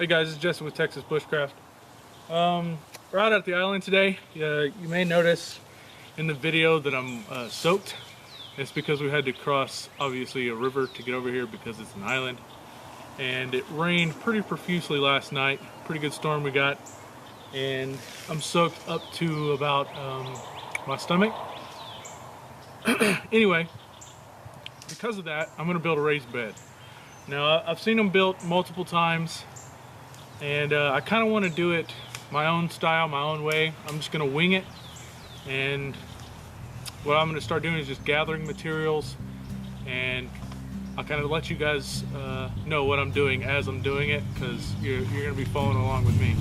Hey guys, it's Justin with Texas Bushcraft. We're out at the island today. You may notice in the video that I'm soaked. It's because we had to cross, obviously, a river to get over here because it's an island. And it rained pretty profusely last night. Pretty good storm we got. And I'm soaked up to about my stomach. Anyway, because of that, I'm going to build a raised bed. Now, I've seen them built multiple times. And I kind of want to do it my own style, my own way. I'm just going to wing it. And what I'm going to start doing is just gathering materials. And I'll kind of let you guys know what I'm doing as I'm doing it, because you're going to be following along with me.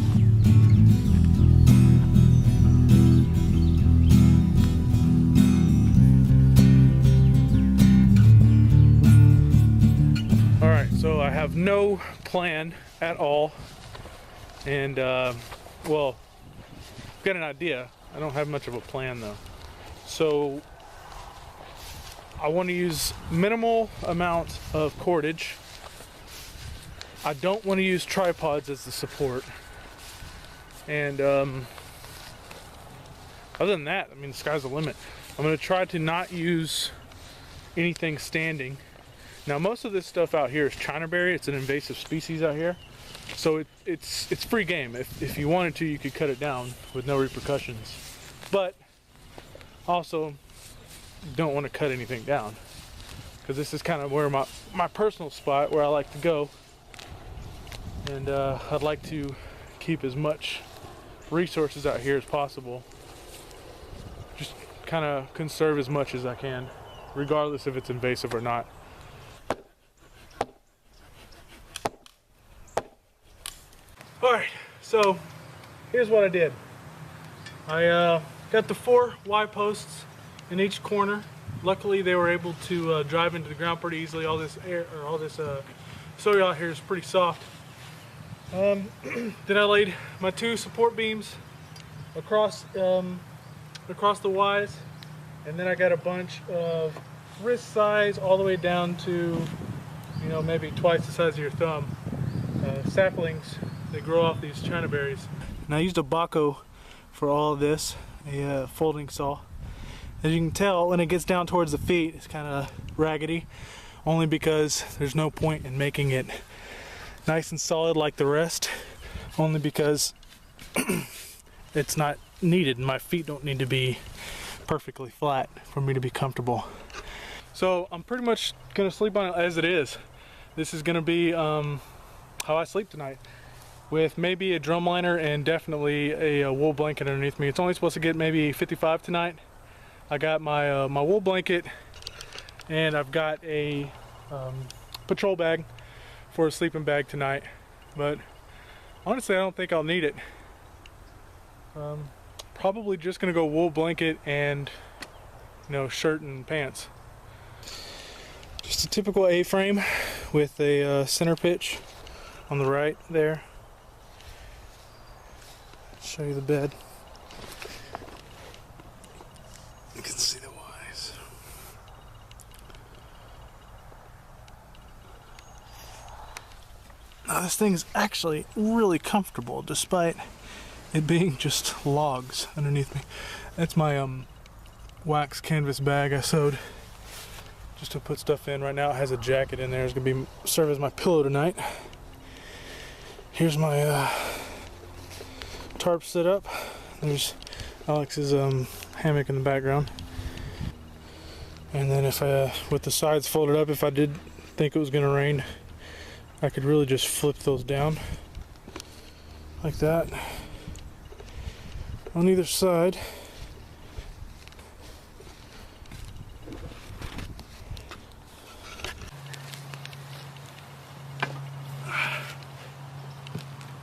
Alright, so I have no plan at all. And well, I've got an idea. I don't have much of a plan though. So I want to use minimal amount of cordage. I don't want to use tripods as the support. And other than that, I mean, the sky's the limit. I'm going to try to not use anything standing. Now, most of this stuff out here is Chinaberry. It's an invasive species out here. So it's free game. If you wanted to, you could cut it down with no repercussions. But also, don't want to cut anything down, because this is kind of where my personal spot where I like to go. And I'd like to keep as much resources out here as possible. Just kind of conserve as much as I can, regardless if it's invasive or not. Alright, so here's what I did. I got the 4 Y posts in each corner. Luckily they were able to drive into the ground pretty easily. All this air, or all this soil out here is pretty soft. Then I laid my 2 support beams across the Ys, and then I got a bunch of wrist size all the way down to, you know, maybe twice the size of your thumb saplings. They grow off these Chinaberries. And I used a Bacho for all of this, a folding saw. As you can tell, when it gets down towards the feet, it's kind of raggedy, only because there's no point in making it nice and solid like the rest, only because it's not needed. My feet don't need to be perfectly flat for me to be comfortable. So I'm pretty much going to sleep on it as it is. This is going to be how I sleep tonight, with maybe a drum liner and definitely a wool blanket underneath me. It's only supposed to get maybe 55 tonight. I got my my wool blanket, and I've got a patrol bag for a sleeping bag tonight. But honestly, I don't think I'll need it. Probably just gonna go wool blanket and, you know, shirt and pants. Just a typical A-frame with a center pitch on the right there. Show you the bed. You can see the Ys. Now this thing is actually really comfortable, despite it being just logs underneath me. That's my wax canvas bag I sewed just to put stuff in. Right now it has a jacket in there. It's gonna serve as my pillow tonight. Here's my tarp set up. There's Alex's hammock in the background. And then if with the sides folded up, if I did think it was gonna rain, I could really just flip those down like that on either side.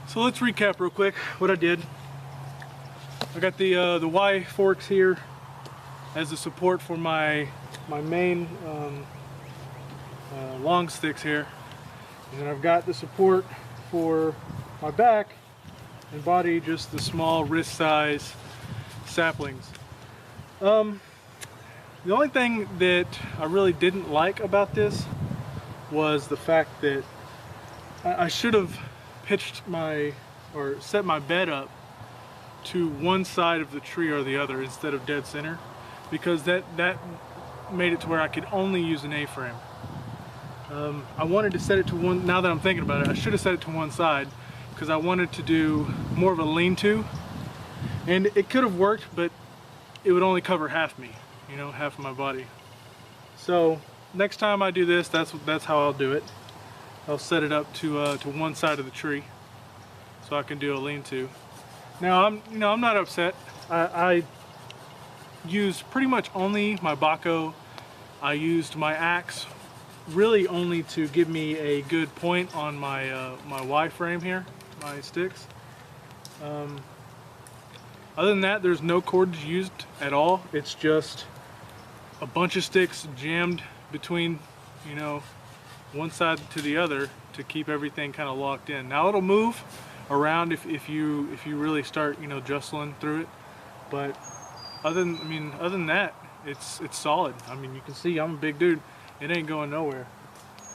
So let's recap real quick what I did. I got the Y forks here as the support for my main long sticks here, and then I've got the support for my back and body, just the small wrist size saplings. The only thing that I really didn't like about this was the fact that I should have pitched or set my bed up to one side of the tree or the other instead of dead center, because that made it to where I could only use an A-frame. I wanted to set it to one. Now that I'm thinking about it, I should have set it to one side because I wanted to do more of a lean-to, and it could have worked, but it would only cover half me, you know, half of my body. So next time I do this, that's how I'll do it. I'll set it up to one side of the tree so I can do a lean-to. Now I'm not upset. I used pretty much only my Bacho. I used my axe really only to give me a good point on my my Y-frame here, my sticks. Other than that, there's no cordage used at all. It's just a bunch of sticks jammed between, you know, one side to the other to keep everything kind of locked in. Now it'll move around if you really start, you know, jostling through it, but other than that, it's solid. I mean, you can see I'm a big dude. It ain't going nowhere.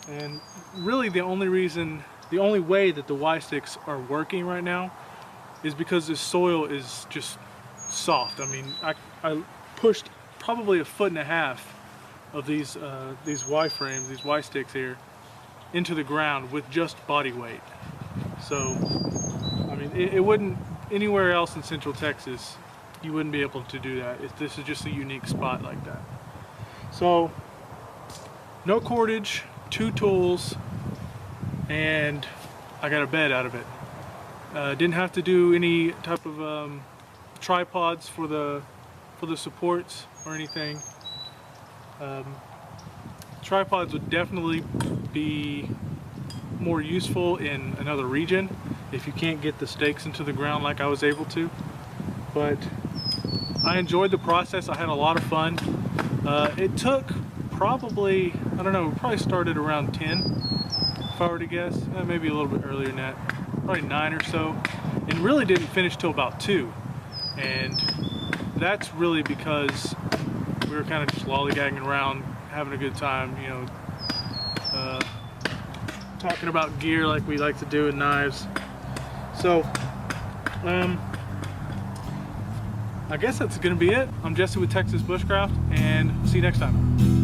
And really the only way that the Y sticks are working right now is because this soil is just soft. I mean, I pushed probably 1.5 feet of these Y frames, these Y sticks here, into the ground with just body weight. So, I mean, it wouldn't, anywhere else in Central Texas, you wouldn't be able to do that. This is just a unique spot like that. So, no cordage, 2 tools, and I got a bed out of it. Didn't have to do any type of tripods for the supports or anything. Tripods would definitely be more useful in another region if you can't get the stakes into the ground like I was able to. But I enjoyed the process. I had a lot of fun. It took probably, I don't know, we probably started around 10 if I were to guess, maybe a little bit earlier than that, probably 9 or so, and really didn't finish till about 2. And that's really because we were kind of just lollygagging around, having a good time, you know, talking about gear like we like to do with knives. So I guess that's gonna be it. I'm Jesse with Texas Bushcraft, and see you next time.